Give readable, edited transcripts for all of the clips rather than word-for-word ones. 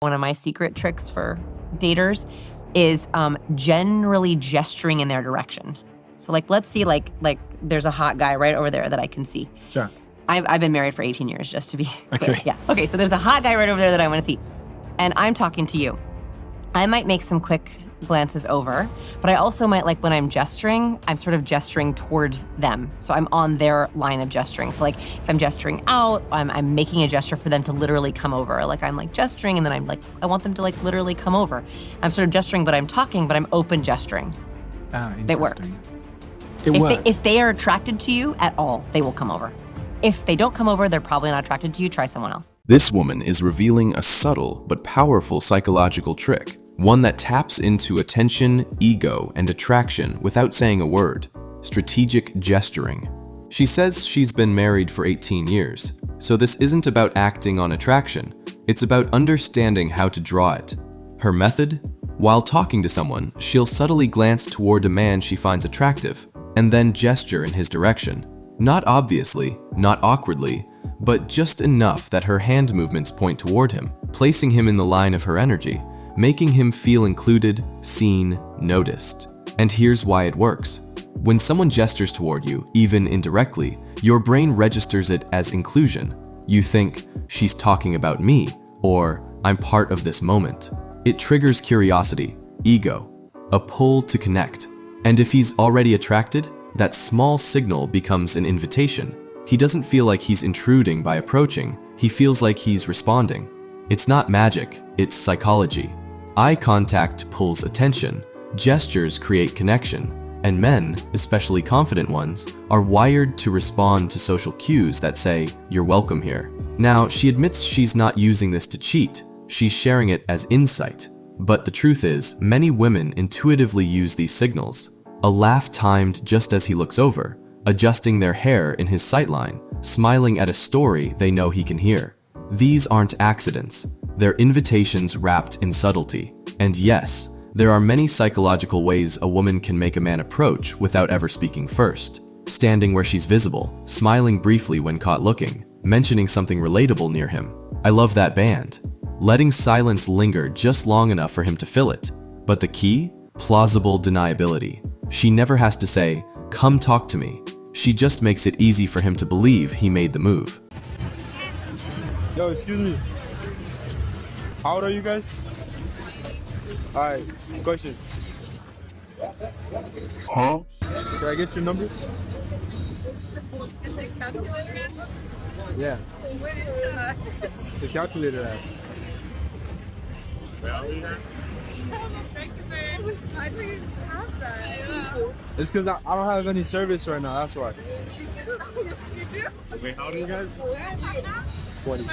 One of my secret tricks for daters is generally gesturing in their direction. So let's see like there's a hot guy right over there that I can see. Sure. I've been married for 18 years, just to be clear. Okay. Yeah. Okay, so there's a hot guy right over there that I want to see. And I'm talking to you. I might make some quick glances over, but I also might, like when I'm gesturing, I'm sort of gesturing towards them. So I'm on their line of gesturing. So like if I'm gesturing out, I'm making a gesture for them to literally come over. Like I'm like gesturing and then I'm like, I want them to like literally come over. I'm sort of gesturing, but I'm talking, but I'm open gesturing. It works. If they are attracted to you at all, they will come over. If they don't come over, they're probably not attracted to you. Try someone else. This woman is revealing a subtle but powerful psychological trick, one that taps into attention, ego, and attraction without saying a word: strategic gesturing. She says she's been married for 18 years, so this isn't about acting on attraction, it's about understanding how to draw it. Her method? While talking to someone, she'll subtly glance toward a man she finds attractive, and then gesture in his direction. Not obviously, not awkwardly, but just enough that her hand movements point toward him, placing him in the line of her energy, making him feel included, seen, noticed. And here's why it works. When someone gestures toward you, even indirectly, your brain registers it as inclusion. You think, she's talking about me, or I'm part of this moment. It triggers curiosity, ego, a pull to connect. And if he's already attracted, that small signal becomes an invitation. He doesn't feel like he's intruding by approaching, he feels like he's responding. It's not magic, it's psychology. Eye contact pulls attention, gestures create connection, and men, especially confident ones, are wired to respond to social cues that say, "You're welcome here." Now, she admits she's not using this to cheat, she's sharing it as insight. But the truth is, many women intuitively use these signals. A laugh timed just as he looks over, adjusting their hair in his sightline, smiling at a story they know he can hear. These aren't accidents, they're invitations wrapped in subtlety. And yes, there are many psychological ways a woman can make a man approach without ever speaking first. Standing where she's visible, smiling briefly when caught looking, mentioning something relatable near him. "I love that band." Letting silence linger just long enough for him to fill it. But the key? Plausible deniability. She never has to say, "Come talk to me." She just makes it easy for him to believe he made the move. Yo, excuse me. How old are you guys? Alright, question. Huh? Can I get your number? Is the calculator app? Yeah. What is that? It's a calculator app. I didn't have that. It's because I don't have any service right now, that's why. Yes, you do. Wait, how old are you guys? 20.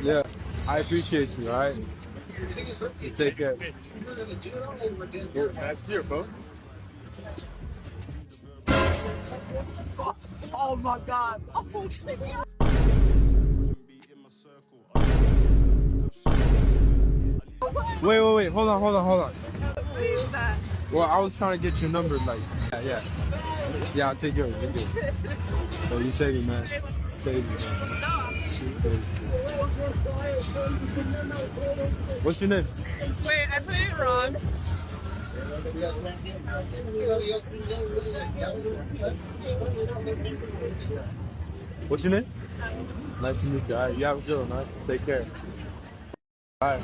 Yeah, I appreciate you, alright? You take care. Can I see your phone? Oh my God. Oh, Wait, hold on. Jesus. Well, I was trying to get your number, like, yeah. Yeah, I'll take yours, take yours. Oh, you save me, man. Save me, man. What's your name? Wait, I put it wrong. What's your name? Nice to meet you. All right, you have a good one, man. Take care. All right.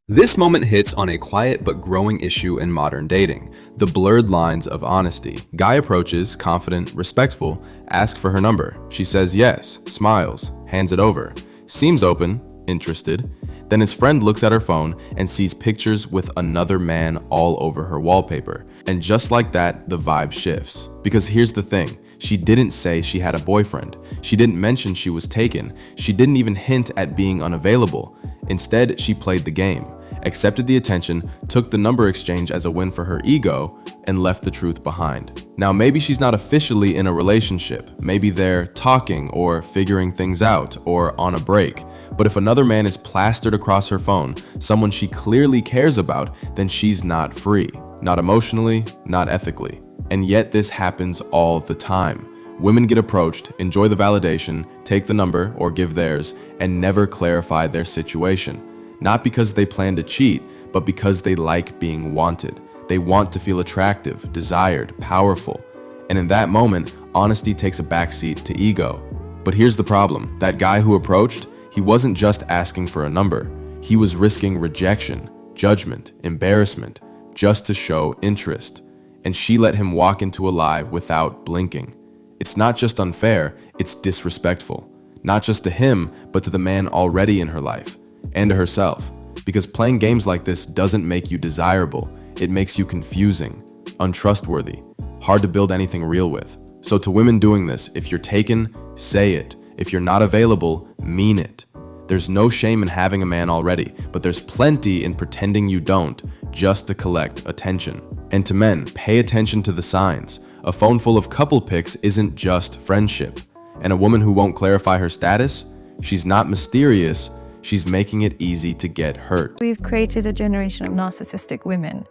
This moment hits on a quiet but growing issue in modern dating: the blurred lines of honesty. Guy approaches, confident, respectful, asks for her number. She says yes, smiles, hands it over, seems open, interested. Then his friend looks at her phone and sees pictures with another man all over her wallpaper. And just like that, the vibe shifts. Because here's the thing, she didn't say she had a boyfriend. She didn't mention she was taken. She didn't even hint at being unavailable. Instead, she played the game, accepted the attention, took the number exchange as a win for her ego, and left the truth behind. Now, maybe she's not officially in a relationship. Maybe they're talking or figuring things out or on a break. But if another man is plastered across her phone, someone she clearly cares about, then she's not free. not emotionally, not ethically. And yet this happens all the time. Women get approached, enjoy the validation, take the number or give theirs, and never clarify their situation. Not because they plan to cheat, but because they like being wanted. They want to feel attractive, desired, powerful. And in that moment, honesty takes a backseat to ego. But here's the problem. That guy who approached, he wasn't just asking for a number. He was risking rejection, judgment, embarrassment, just to show interest. And she let him walk into a lie without blinking. It's not just unfair, it's disrespectful. Not just to him, but to the man already in her life, and to herself. Because playing games like this doesn't make you desirable. It makes you confusing, untrustworthy, hard to build anything real with. So to women doing this, if you're taken, say it. If you're not available, mean it. There's no shame in having a man already, but there's plenty in pretending you don't, just to collect attention. And to men, pay attention to the signs. A phone full of couple pics isn't just friendship. And a woman who won't clarify her status, she's not mysterious, she's making it easy to get hurt. We've created a generation of narcissistic women.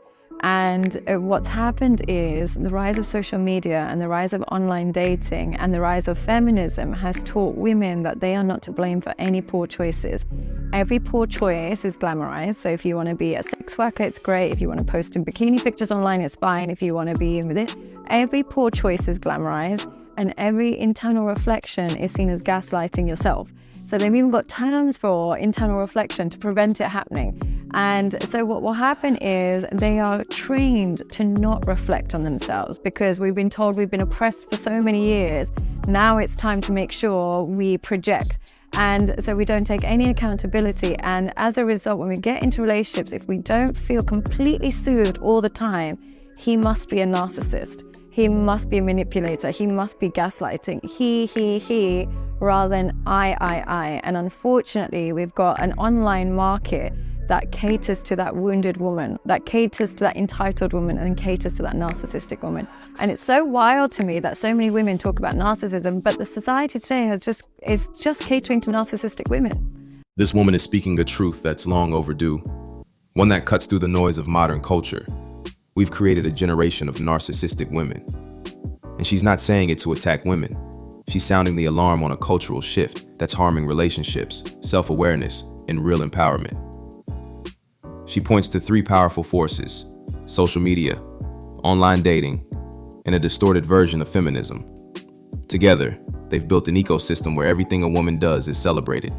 And what's happened is the rise of social media and the rise of online dating and the rise of feminism has taught women that they are not to blame for any poor choices. Every poor choice is glamorized. So if you want to be a sex worker, it's great. If you want to post in bikini pictures online, it's fine. If you want to be in with it, every poor choice is glamorized, and every internal reflection is seen as gaslighting yourself. So they've even got terms for internal reflection to prevent it happening. And so what will happen is they are trained to not reflect on themselves because we've been told we've been oppressed for so many years. Now it's time to make sure we project. And so we don't take any accountability. And as a result, when we get into relationships, if we don't feel completely soothed all the time, he must be a narcissist. He must be a manipulator. He must be gaslighting. He, rather than I. And unfortunately, we've got an online market that caters to that wounded woman, that caters to that entitled woman, and caters to that narcissistic woman. And it's so wild to me that so many women talk about narcissism, but the society today is just catering to narcissistic women. This woman is speaking a truth that's long overdue, one that cuts through the noise of modern culture. We've created a generation of narcissistic women. And she's not saying it to attack women. She's sounding the alarm on a cultural shift that's harming relationships, self-awareness, and real empowerment. She points to three powerful forces: social media, online dating, and a distorted version of feminism. Together, they've built an ecosystem where everything a woman does is celebrated,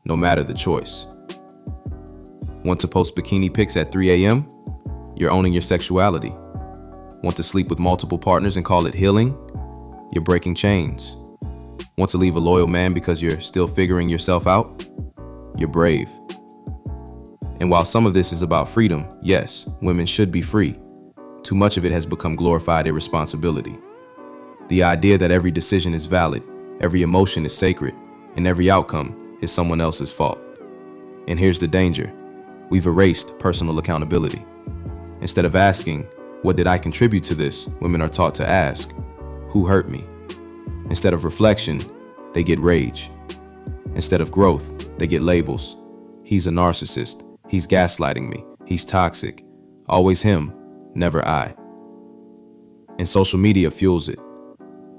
no matter the choice. Want to post bikini pics at 3 a.m.? You're owning your sexuality. Want to sleep with multiple partners and call it healing? You're breaking chains. Want to leave a loyal man because you're still figuring yourself out? You're brave. And while some of this is about freedom, yes, women should be free. Too much of it has become glorified irresponsibility. The idea that every decision is valid, every emotion is sacred, and every outcome is someone else's fault. And here's the danger. We've erased personal accountability. Instead of asking, what did I contribute to this? Women are taught to ask, who hurt me? Instead of reflection, they get rage. Instead of growth, they get labels. He's a narcissist. He's gaslighting me. He's toxic. Always him, never I. And social media fuels it.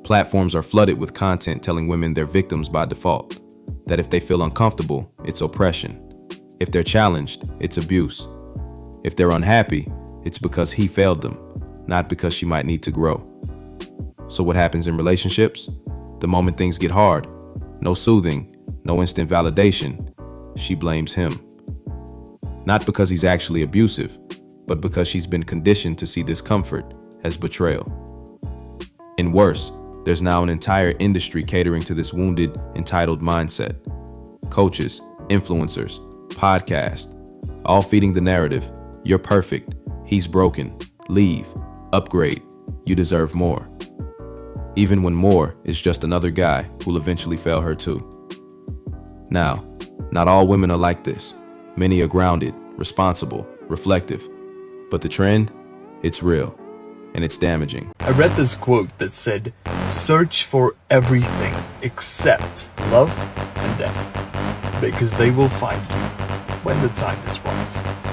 Platforms are flooded with content telling women they're victims by default. That if they feel uncomfortable, it's oppression. If they're challenged, it's abuse. If they're unhappy, it's because he failed them, not because she might need to grow. So what happens in relationships? The moment things get hard, no soothing, no instant validation, she blames him. Not because he's actually abusive, but because she's been conditioned to see discomfort as betrayal. And worse, there's now an entire industry catering to this wounded, entitled mindset. Coaches, influencers, podcasts, all feeding the narrative, you're perfect, he's broken, leave, upgrade, you deserve more. Even when more is just another guy who'll eventually fail her too. Now, not all women are like this. Many are grounded, responsible, reflective. But the trend, it's real, and it's damaging. I read this quote that said, "Search for everything except love and death, because they will find you when the time is right."